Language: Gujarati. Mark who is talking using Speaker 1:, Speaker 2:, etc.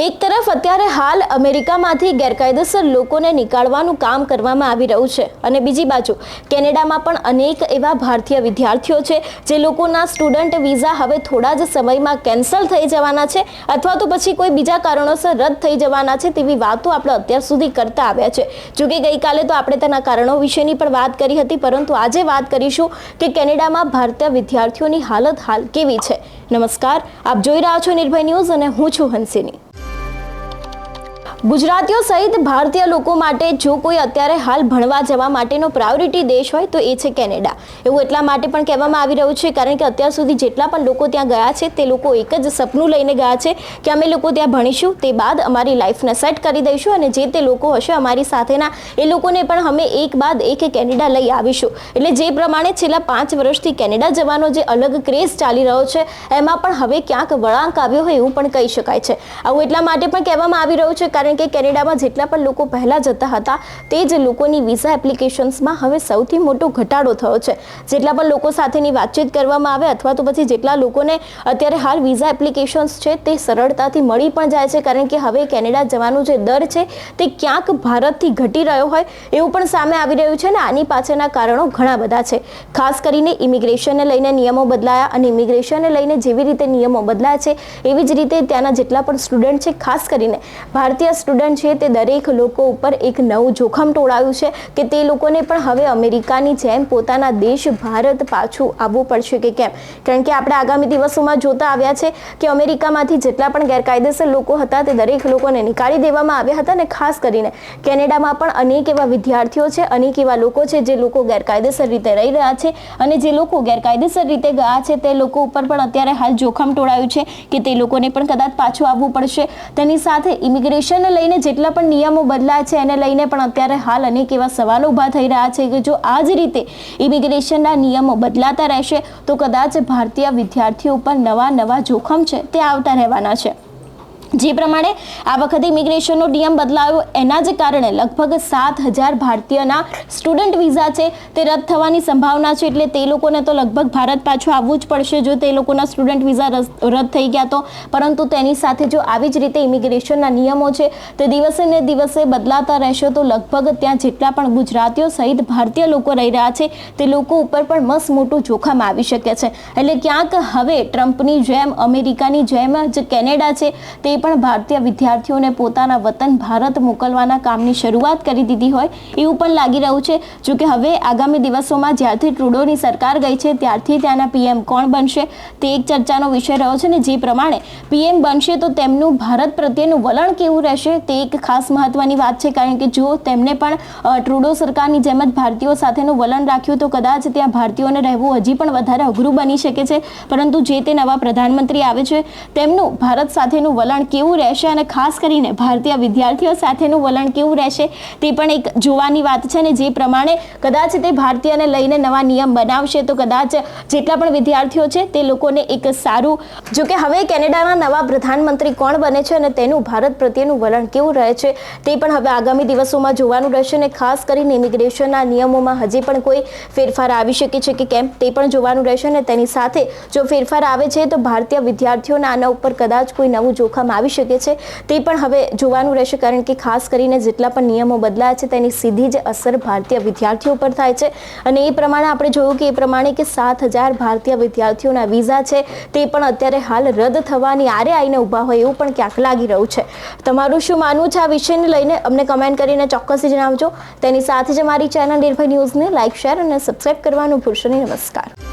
Speaker 1: એક તરફ અત્યારે હાલ અમેરિકામાંથી ગેરકાયદેસર લોકોને નીકાળવાનું કામ કરવામાં આવી રહ્યું છે અને બીજી બાજુ કેનેડામાં પણ અનેક એવા ભારતીય વિદ્યાર્થીઓ છે જે લોકોના સ્ટુડન્ટ વિઝા હવે થોડા જ સમયમાં કેન્સલ થઈ જવાના છે અથવા તો પછી કોઈ બીજા કારણોસર રદ થઈ જવાના છે તેવી વાતો આપણે અત્યાર સુધી કરતા આવ્યા છે। જોકે ગઈકાલે તો આપણે તેના કારણો વિશેની પણ વાત કરી હતી, પરંતુ આજે વાત કરીશું કે કેનેડામાં ભારતીય વિદ્યાર્થીઓની હાલત હાલ કેવી છે। નમસ્કાર, આપ જોઈ રહ્યા છો નિર્ભય ન્યૂઝ અને હું છું હંસિની। ગુજરાતીઓ સહિત ભારતીય લોકો માટે જો કોઈ અત્યારે હાલ ભણવા જવા માટેનો પ્રાયોરિટી દેશ હોય તો એ છે કેનેડા। એવું એટલા માટે પણ કહેવામાં આવી રહ્યું છે કારણ કે અત્યાર સુધી જેટલા પણ લોકો ત્યાં ગયા છે તે લોકો એક જ સપનું લઈને ગયા છે કે અમે લોકો ત્યાં ભણીશું, તે બાદ અમારી લાઈફને સેટ કરી દઈશું અને જે તે લોકો હશે અમારી સાથેના એ લોકોને પણ અમે એક બાદ એક કેનેડા લઈ આવીશું। એટલે જે પ્રમાણે છેલ્લા 5 વર્ષથી કેનેડા જવાનો જે અલગ ક્રેઝ ચાલી રહ્યો છે એમાં પણ હવે ક્યાંક વળાંક આવ્યો હોય એવું પણ કહી શકાય છે। આવું એટલા માટે પણ કહેવામાં આવી રહ્યું છે કારણ કે કેનેડામાં જેટલા પણ લોકો પહેલા જતા હતા તે જ લોકોની વિઝા એપ્લિકેશન્સમાં હવે સૌથી મોટો ઘટાડો થયો છે। જેટલા પણ લોકો સાથેની વાતચીત કરવામાં આવે અથવા તો પછી જેટલા લોકોને અત્યારે હાલ વિઝા એપ્લિકેશન્સ છે તે સરળતાથી મળી પણ જાય છે કારણ કે હવે કેનેડા જવાનો જે દર છે તે ક્યાંક ભારતથી ઘટી રહ્યો હોય એવું પણ સામે આવી રહ્યું છે અને આની પાછળના કારણો ઘણા બધા છે। ખાસ કરીને ઇમિગ્રેશનને લઈને નિયમો બદલાયા અને ઇમિગ્રેશનને લઈને જેવી રીતે નિયમો બદલાયા છે એવી જ રીતે ત્યાંના જેટલા પણ સ્ટુડન્ટ છે, ખાસ કરીને ભારતીય સ્ટુડન્ટ છે તે દરેક લોકો ઉપર એક નવું જોખમ ટોળાયું છે કે તે લોકોને પણ હવે અમેરિકાની જેમ પોતાના દેશ ભારત પાછું આવવું પડશે કે કેમ। કારણ કે આપણે આગામી દિવસોમાં જોતા આવ્યા છે કે અમેરિકામાંથી જેટલા પણ ગેરકાયદેસર લોકો હતા તે દરેક લોકોને નીકાળી દેવામાં આવ્યા હતા અને ખાસ કરીને કેનેડામાં પણ અનેક એવા વિદ્યાર્થીઓ છે, અનેક એવા લોકો છે જે લોકો ગેરકાયદેસર રીતે રહી રહ્યા છે અને જે લોકો ગેરકાયદેસર રીતે ગયા છે તે લોકો ઉપર પણ અત્યારે હાલ જોખમ ટોળાયું છે કે તે લોકોને પણ કદાચ પાછું આવવું પડશે। તેની સાથે ઇમિગ્રેશનને લઈને જેટલા પણ નિયમો બદલાય છે એને લઈને પણ અત્યારે હાલ અનેક એવા સવાલો ઊભા થઈ રહ્યા છે કે જો આ જ રીતે ઇમિગ્રેશનના નિયમો બદલાતા રહેશે તો કદાચ ભારતીય વિદ્યાર્થીઓ ઉપર નવા જોખમ છે તે આવતા રહેવાના છે। જે પ્રમાણે આ વખતે ઇમિગ્રેશનનો નિયમ બદલાયો એના જ કારણે લગભગ 7,000 ભારતીયના સ્ટુડન્ટ વિઝા છે તે રદ થવાની સંભાવના છે। એટલે તે લોકોને તો લગભગ ભારત પાછું આવવું જ પડશે જો તે લોકોના સ્ટુડન્ટ વિઝા રદ થઈ ગયા તો, પરંતુ તેની સાથે જો આવી જ રીતે ઇમિગ્રેશનના નિયમો છે તે દિવસે ને દિવસે બદલાતા રહેશે તો લગભગ ત્યાં જેટલા પણ ગુજરાતીઓ સહિત ભારતીય લોકો રહી રહ્યા છે તે લોકો ઉપર પણ મસ્ત મોટું જોખમ આવી શકે છે। એટલે ક્યાંક હવે ટ્રમ્પની જેમ અમેરિકાની જેમ જ કેનેડા છે તે પણ ભારતીય વિદ્યાર્થીઓને પોતાના વતન ભારત મોકલવાના કામની શરૂઆત કરી દીધી હોય એવું પણ લાગી રહ્યું છે। જો કે હવે આગામી દિવસોમાં જ્યારથી ટ્રુડોની સરકાર ગઈ છે ત્યારથી ત્યાંના પીએમ કોણ બનશે તે એક ચર્ચાનો વિષય રહ્યો છે ને જે પ્રમાણે પીએમ બનશે તો તેમનું ભારત પ્રત્યેનું વલણ કેવું રહેશે તે એક ખાસ મહત્વની વાત છે કારણ કે જો તેમને પણ ટ્રુડો સરકારની જેમ જ ભારતીયો સાથેનું વલણ રાખ્યું તો કદાચ ત્યાં ભારતીયોને રહેવું હજી પણ વધારે અઘરું બની શકે છે। પરંતુ જે તે નવા પ્રધાનમંત્રી આવે છે તેમનું ભારત સાથેનું વલણ કેવું રહેશે અને ખાસ કરીને ભારતીય વિદ્યાર્થીઓ સાથેનું વલણ કેવું રહેશે તે પણ એક જોવાની વાત છે। અને જે પ્રમાણે કદાચ તે ભારતીયને લઈને નવા નિયમ બનાવશે તો કદાચ જેટલા પણ વિદ્યાર્થીઓ છે તે લોકોને એક સારું, જો કે હવે કેનેડાના નવા પ્રધાનમંત્રી કોણ બને છે અને તેનું ભારત પ્રત્યેનું વલણ કેવું રહે છે તે પણ હવે આગામી દિવસોમાં જોવાનું રહેશે અને ખાસ કરીને ઇમિગ્રેશનના નિયમોમાં હજી પણ કોઈ ફેરફાર આવી શકે છે કે કેમ તે પણ જોવાનું રહેશે અને તેની સાથે જો ફેરફાર આવે છે તો ભારતીય વિદ્યાર્થીઓના આના ઉપર કદાચ કોઈ નવું જોખમ આવી શકે છે તે પણ હવે જોવાનું રહેશે કારણ કે ખાસ કરીને જેટલા પણ નિયમો બદલાયા છે તેની સીધી જ અસર ભારતીય વિદ્યાર્થીઓ પર થાય છે અને એ પ્રમાણે આપણે જોયું કે એ પ્રમાણે કે 7,000 ભારતીય વિદ્યાર્થીઓના વિઝા છે તે પણ અત્યારે હાલ રદ થવાની આરે આવીને ઊભા હોય એવું પણ ક્યાંક લાગી રહ્યું છે। તમારું શું માનવું છે આ વિષયને લઈને અમને કમેન્ટ કરીને ચોક્કસથી જણાવજો। તેની સાથે જ અમારી ચેનલ નિર્ભય ન્યૂઝને લાઇક, શેર અને સબસ્ક્રાઇબ કરવાનું ભૂલશો નહીં। નમસ્કાર।